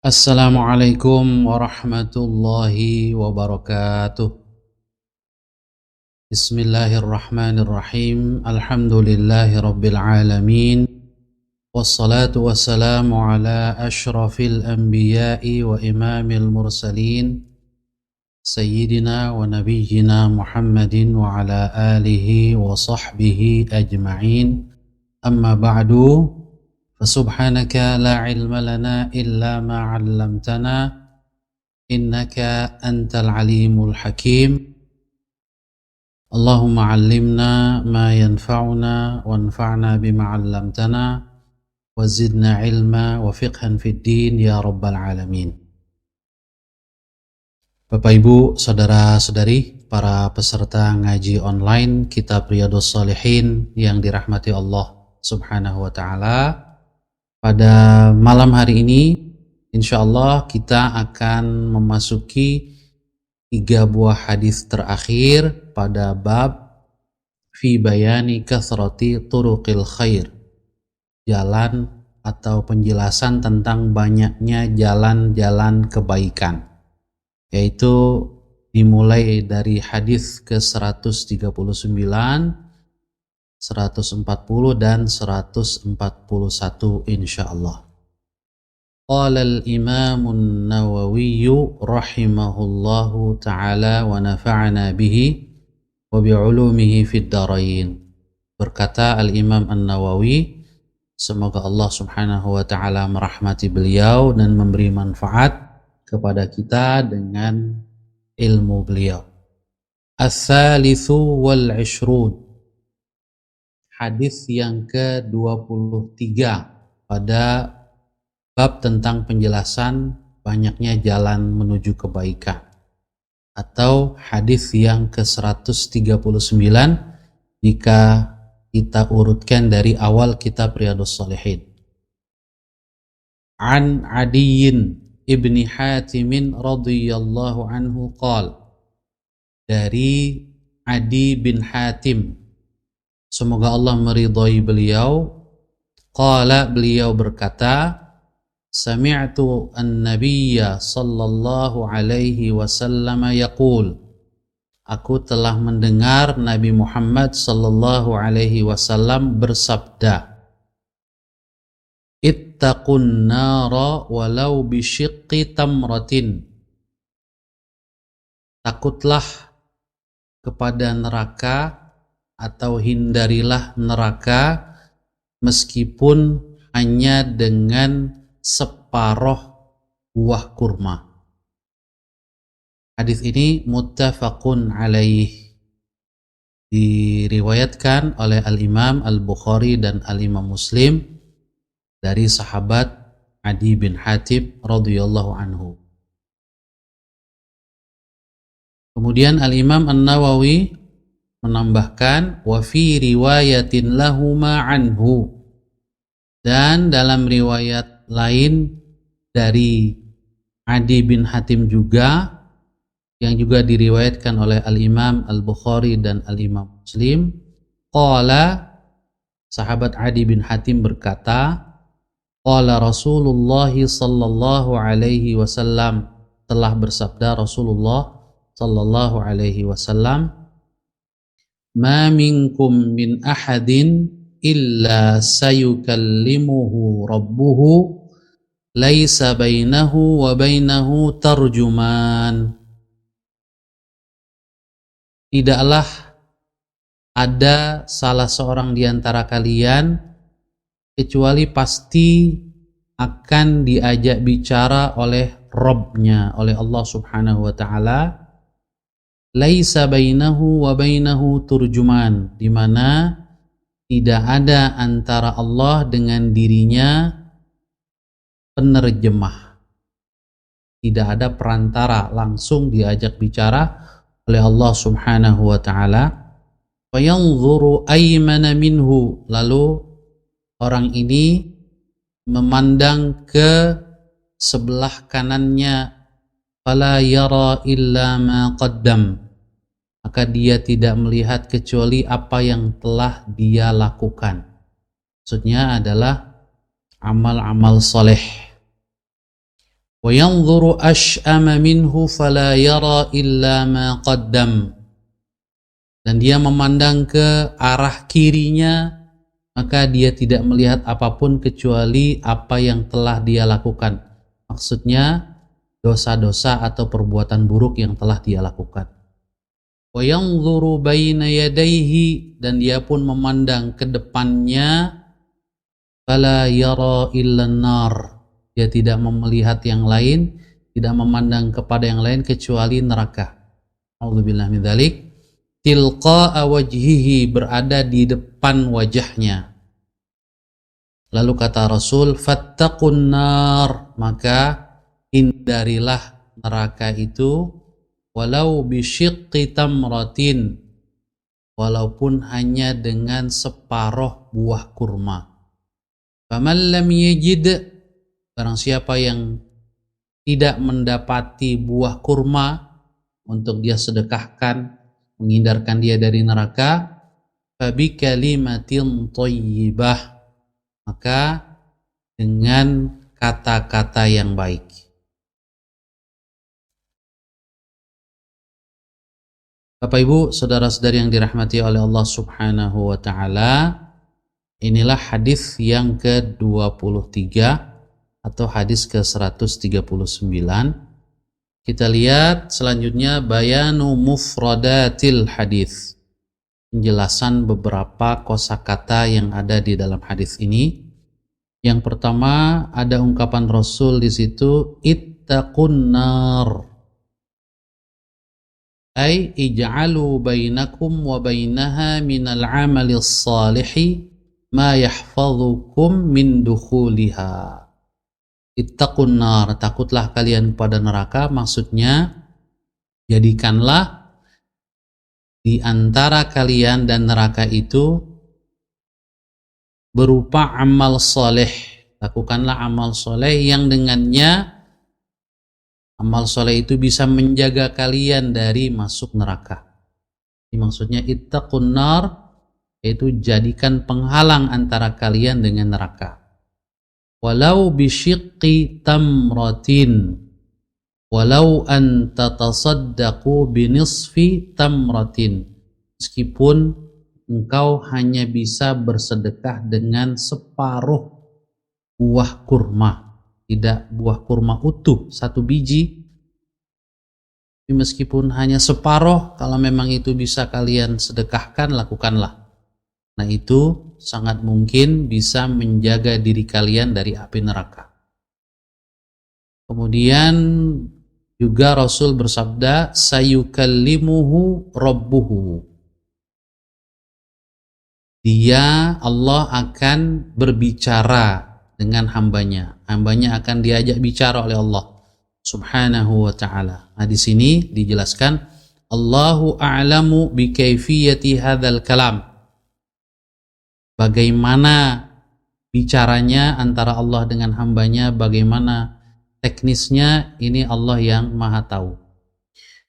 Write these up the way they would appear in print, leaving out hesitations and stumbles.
Assalamualaikum warahmatullahi wabarakatuh. Bismillahirrahmanirrahim. Alhamdulillahi rabbil alamin. Wassalatu wassalamu ala ashrafil anbiya'i wa imamil mursalin Sayyidina wa nabiyyina Muhammadin wa ala alihi wa sahbihi ajma'in. Amma ba'du. Fasubhanaka la ilma lana illa ma 'allamtana innaka antal alimul hakim. Allahumma 'allimna ma yanfa'una wanfa'na bima 'allamtana wa zidna ilma wa fiqhan fid din ya rabbal alamin. Bapak Ibu, saudara-saudari, para peserta ngaji online Kitab Riyadhus Shalihin yang dirahmati Allah Subhanahu wa taala. Pada malam hari ini, insya Allah kita akan memasuki 3 buah hadis terakhir pada bab fi bayani kathrati turuqil khair, jalan atau penjelasan tentang banyaknya jalan-jalan kebaikan, yaitu dimulai dari hadis ke-139, 140 dan 141 insyaallah. Qala al-Imam an-Nawawi rahimahullahu ta'ala wa nafa'ana bihi wa bi'ulumihi fid dharain. Berkata al-Imam an-Nawawi, semoga Allah Subhanahu wa ta'ala merahmati beliau dan memberi manfaat kepada kita dengan ilmu beliau. Ats-tsalitsu wal 'ishrun. Hadis yang ke-23 pada bab tentang penjelasan banyaknya jalan menuju kebaikan, atau hadis yang ke-139 jika kita urutkan dari awal kitab Riyadhus Shalihin. An Adiyyin ibni Hatim radhiyallahu anhu qala, dari Adi bin Hatim, semoga Allah meridhai beliau, qala, beliau berkata, sami'tu an-nabiyya sallallahu alaihi wasallam yaqul, aku telah mendengar Nabi Muhammad sallallahu alaihi wasallam bersabda, ittaqun nara walau bisyiqqi tamratin, takutlah kepada neraka atau hindarilah neraka meskipun hanya dengan separuh buah kurma. Hadis ini muttafaqun alaih, diriwayatkan oleh Al-Imam Al-Bukhari dan Al-Imam Muslim dari sahabat Adi bin Hatim radhiyallahu anhu. Kemudian Al-Imam An-Nawawi menambahkan wa fi riwayatin lahuma anhu, dan dalam riwayat lain dari Adi bin Hatim juga, yang juga diriwayatkan oleh Al-Imam Al-Bukhari dan Al-Imam Muslim, qala, sahabat Adi bin Hatim berkata, qala Rasulullah sallallahu alaihi wasallam, telah bersabda Rasulullah sallallahu alaihi wasallam, ma minkum min ahadin illa sayukallimuhu rabbuhu laisa bainahu wa bainahu tarjuman. Tidaklah ada salah seorang di antara kalian kecuali pasti akan diajak bicara oleh Rabb-nya, oleh Allah Subhanahu wa ta'ala. Laisa bainahu wa bainahu turjuman, di mana tidak ada antara Allah dengan dirinya penerjemah. Tidak ada perantara, langsung diajak bicara oleh Allah Subhanahu wa ta'ala. Fayanzuru aymana minhu, lalu orang ini memandang ke sebelah kanannya, fala yara illa ma qaddam, maka dia tidak melihat kecuali apa yang telah dia lakukan. Maksudnya adalah amal-amal soleh. wa yanzuru ash'ama minhu fala yara illa ma qaddam, dan dia memandang ke arah kirinya, maka dia tidak melihat apapun kecuali apa yang telah dia lakukan. Maksudnya dosa-dosa atau perbuatan buruk yang telah dia lakukan. Wa yanzuru baina yadayhi, dan dia pun memandang ke depannya, fala yara illa nar, dia tidak melihat yang lain, tidak memandang kepada yang lain kecuali neraka. A'udzubillah min dzalik. Tilqa'a wajhihi, berada di depan wajahnya. Lalu kata Rasul, fattaqun nar, maka hindarilah neraka itu, walau bisyiqqi tamratin, walaupun hanya dengan separuh buah kurma. Faman lam yajid, barang siapa yang tidak mendapati buah kurma untuk dia sedekahkan, menghindarkan dia dari neraka, fabi kalimatin thayyibah, maka dengan kata-kata yang baik. Bapak Ibu, saudara-saudari yang dirahmati oleh Allah Subhanahu wa taala, inilah hadis yang ke-23 atau hadis ke-139. Kita lihat selanjutnya, bayanu mufradatil hadis. Penjelasan beberapa kosakata yang ada di dalam hadis ini. Yang pertama, ada ungkapan Rasul di situ, ittaqun nar. Ay ij'alu bainakum wa bainaha minal amalis salihi ma yahfazukum min dukhuliha. Ittaqun nar, takutlah kalian kepada neraka, maksudnya jadikanlah di antara kalian dan neraka itu berupa amal soleh. Lakukanlah amal soleh yang dengannya amal soleh itu bisa menjaga kalian dari masuk neraka. Ini maksudnya ittaqun nar, yaitu jadikan penghalang antara kalian dengan neraka. Walau bisyiqqi tamratin, walau an tatasaddaqu binisfi tamratin, meskipun engkau hanya bisa bersedekah dengan separuh buah kurma, tidak buah kurma utuh satu biji, meskipun hanya separuh, kalau memang itu bisa kalian sedekahkan, lakukanlah. Nah, itu sangat mungkin bisa menjaga diri kalian dari api neraka. Kemudian juga Rasul bersabda, sayukallimuhu rabbuhu, dia, Allah akan berbicara dengan hambanya. Hambanya akan diajak bicara oleh Allah Subhanahu wa ta'ala. Nah, di sini dijelaskan, Allahu a'lamu bi kaifiyati hadzal kalam. Bagaimana bicaranya antara Allah dengan hambanya, bagaimana teknisnya, ini Allah yang maha tahu.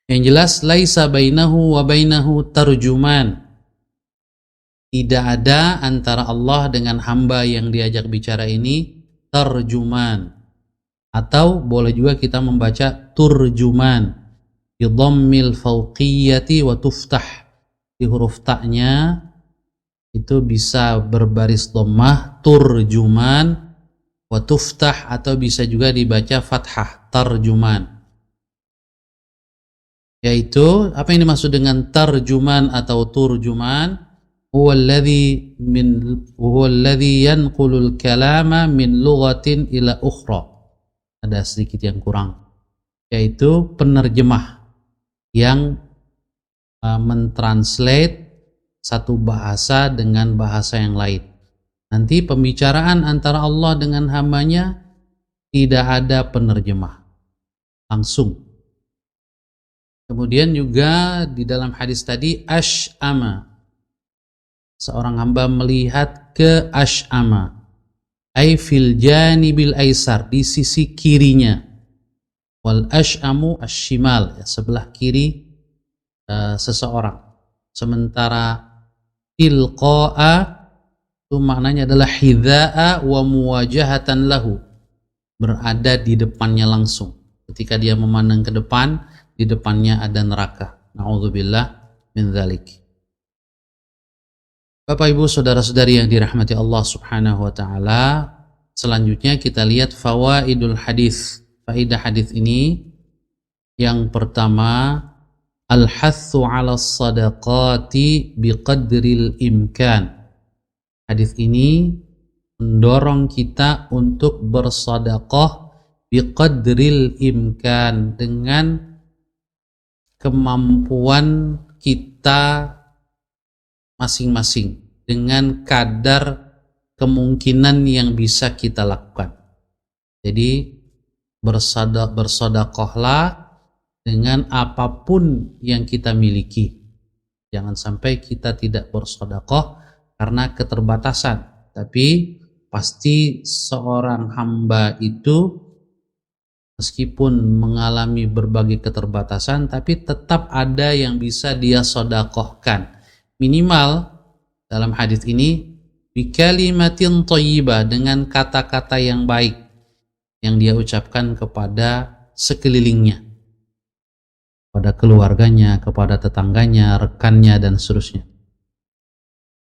Yang jelas, laisa bainahu wa bainahu tarjuman. Tidak ada antara Allah dengan hamba yang diajak bicara ini tarjuman, atau boleh juga kita membaca turjuman bi dhammil fawqiyati wa tuftah, di huruf ta'nya itu bisa berbaris dhammah turjuman, wa tuftah, atau bisa juga dibaca fathah tarjuman. Yaitu apa yang dimaksud dengan tarjuman atau turjuman? Huwa alladhi yanqulul kalama min lughatin ila ukhra. Ada sedikit yang kurang, yaitu penerjemah yang mentranslate satu bahasa dengan bahasa yang lain. Nanti pembicaraan antara Allah dengan hambanya tidak ada penerjemah, langsung. Kemudian juga di dalam hadis tadi, ash'ama, seorang hamba melihat ke ash'ama, ay fil janibil aisar, di sisi kirinya. Wal ash'amu ashimal, ya, sebelah kiri seseorang. Sementara tilqa'a itu maknanya adalah hidza'a wa muwajahatan lahu, berada di depannya langsung. Ketika dia memandang ke depan, di depannya ada neraka. Na'udzubillah min dzalik. Bapak Ibu saudara-saudari yang dirahmati Allah Subhanahu wa taala, selanjutnya kita lihat fawaidul hadis. Faidah hadis ini yang pertama, al-hathu 'ala sadaqati biqadril imkan. Hadis ini mendorong kita untuk bersedekah biqadril imkan, dengan kemampuan kita masing-masing, dengan kadar kemungkinan yang bisa kita lakukan. Jadi bersedekahlah dengan apapun yang kita miliki. Jangan sampai kita tidak bersedekah karena keterbatasan, tapi pasti seorang hamba itu meskipun mengalami berbagai keterbatasan, tapi tetap ada yang bisa dia sedekahkan. Minimal dalam hadis ini bikalimatin thayyibah, dengan kata-kata yang baik yang dia ucapkan kepada sekelilingnya, kepada keluarganya, kepada tetangganya, rekannya, dan seterusnya.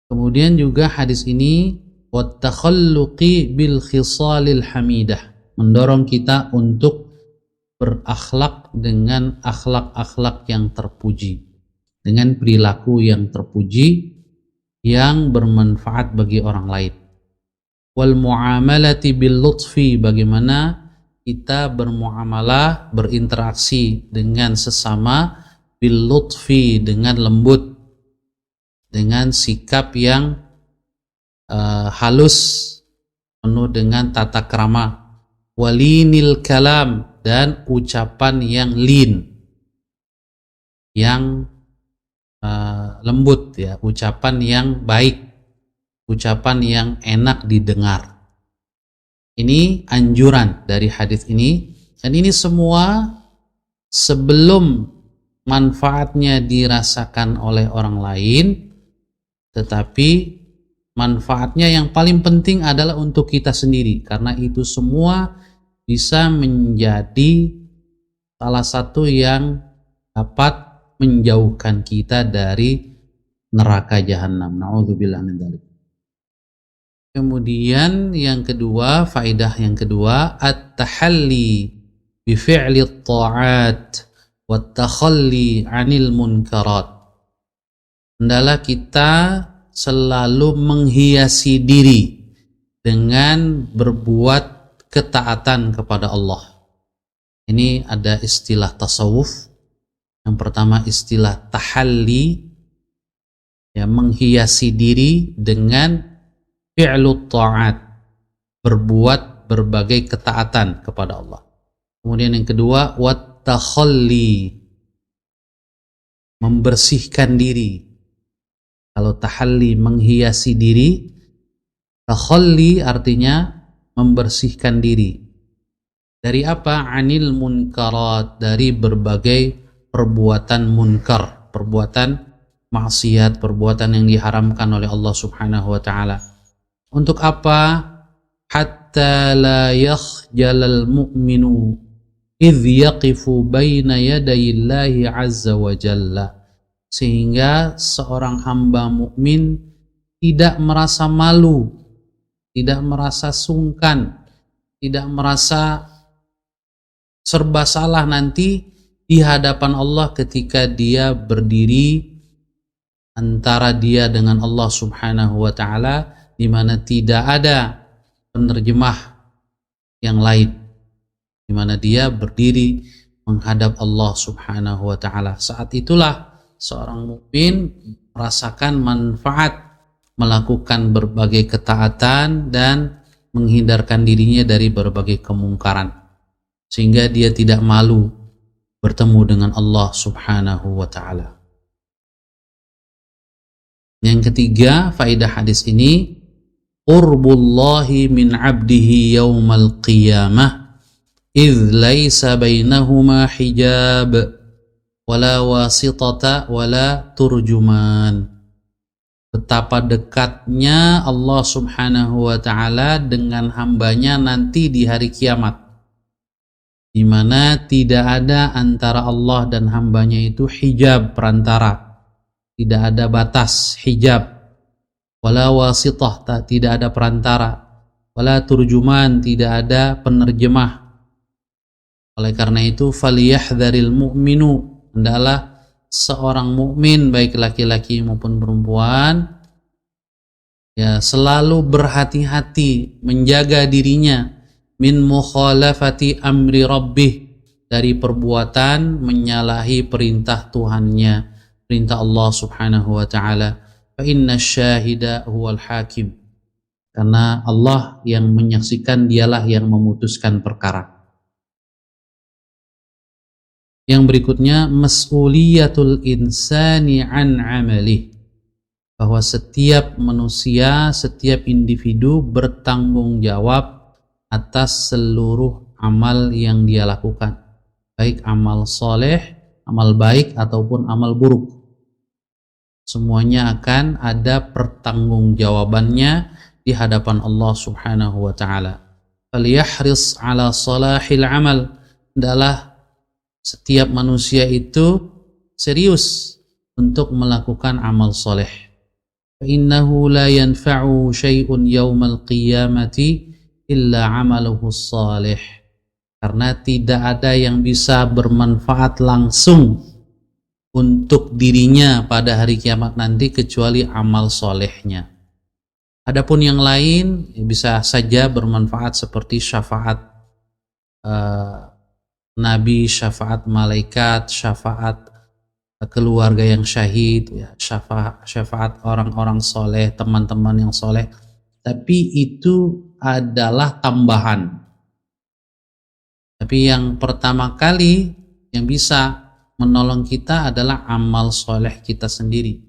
Kemudian juga hadis ini wattakhalluqi bil khisalil hamidah, mendorong kita untuk berakhlak dengan akhlak-akhlak yang terpuji, dengan perilaku yang terpuji yang bermanfaat bagi orang lain. Wal muamalati bil lutfi, bagaimana kita bermuamalah, berinteraksi dengan sesama, bil lutfi, dengan lembut, dengan sikap yang halus, penuh dengan tata krama. Walinil kalam, dan ucapan yang lin, yang lembut, ya, ucapan yang baik, ucapan yang enak didengar. Ini anjuran dari hadis ini, dan ini semua sebelum manfaatnya dirasakan oleh orang lain, tetapi manfaatnya yang paling penting adalah untuk kita sendiri, karena itu semua bisa menjadi salah satu yang dapat menjauhkan kita dari neraka jahanam. Na'udzubillah min dzalik. Kemudian yang kedua, faidah yang kedua, at-tahalli bi fi'li at-ta'at wa at-takhalli 'anil munkarat. Hendaklah kita selalu menghiasi diri dengan berbuat ketaatan kepada Allah. Ini ada istilah tasawuf. Yang pertama istilah tahalli, ya, menghiasi diri dengan fi'lut ta'at, berbuat berbagai ketaatan kepada Allah. Kemudian yang kedua, wat takhalli, membersihkan diri. Kalau tahalli menghiasi diri, takhalli artinya membersihkan diri. Dari apa? Anil munkarat, dari berbagai perbuatan munkar, perbuatan maksiat, perbuatan yang diharamkan oleh Allah Subhanahu wa taala. Untuk apa? Hatta la yakhjalal mu'minu idh yaqifu baina yadayillahi azza wa jalla, sehingga seorang hamba mukmin tidak merasa malu, tidak merasa sungkan, tidak merasa serba salah nanti di hadapan Allah ketika dia berdiri antara dia dengan Allah Subhanahu wa taala, di mana tidak ada penerjemah yang lain, di mana dia berdiri menghadap Allah Subhanahu wa taala. Saat itulah seorang mukmin merasakan manfaat melakukan berbagai ketaatan dan menghindarkan dirinya dari berbagai kemungkaran, sehingga dia tidak malu bertemu dengan Allah Subhanahu wa taala. Yang ketiga, faedah hadis ini, qurbullahi min 'abdihi yaumal qiyamah idh laisa bainahuma hijab wala wasitata wala turjuman. Betapa dekatnya Allah Subhanahu wa taala dengan hambanya nanti di hari kiamat. di mana tidak ada antara Allah dan hambanya itu hijab perantara, tidak ada batas hijab, wala wasitah, tidak ada perantara, wala turjuman, tidak ada penerjemah. Oleh karena itu, falyahdharil mu'minu, hendaklah seorang mukmin baik laki-laki maupun perempuan ya selalu berhati-hati menjaga dirinya min mukhalafati amri rabbih, dari perbuatan menyalahi perintah Tuhannya, perintah Allah Subhanahu wa taala. Fa inna syahida huwal hakim, karena Allah yang menyaksikan, dialah yang memutuskan perkara. Yang berikutnya, mas'uliyatul insani an amalih, bahwa setiap manusia, setiap individu bertanggung jawab atas seluruh amal yang dia lakukan, baik amal soleh, amal baik ataupun amal buruk. Semuanya akan ada pertanggungjawabannya di hadapan Allah Subhanahu wa taala. Falyahris ala salahil amal, adalah setiap manusia itu serius untuk melakukan amal soleh. Innahu la yanfa'u syai'un yaumal qiyamati illa amaluhu salih, karena tidak ada yang bisa bermanfaat langsung untuk dirinya pada hari kiamat nanti kecuali amal solehnya. Adapun yang lain bisa saja bermanfaat seperti syafaat Nabi, syafaat malaikat, syafaat keluarga yang syahid, ya, syafaat orang-orang soleh, teman-teman yang soleh. Tapi itu adalah tambahan. Tapi yang pertama kali yang bisa menolong kita adalah amal soleh kita sendiri.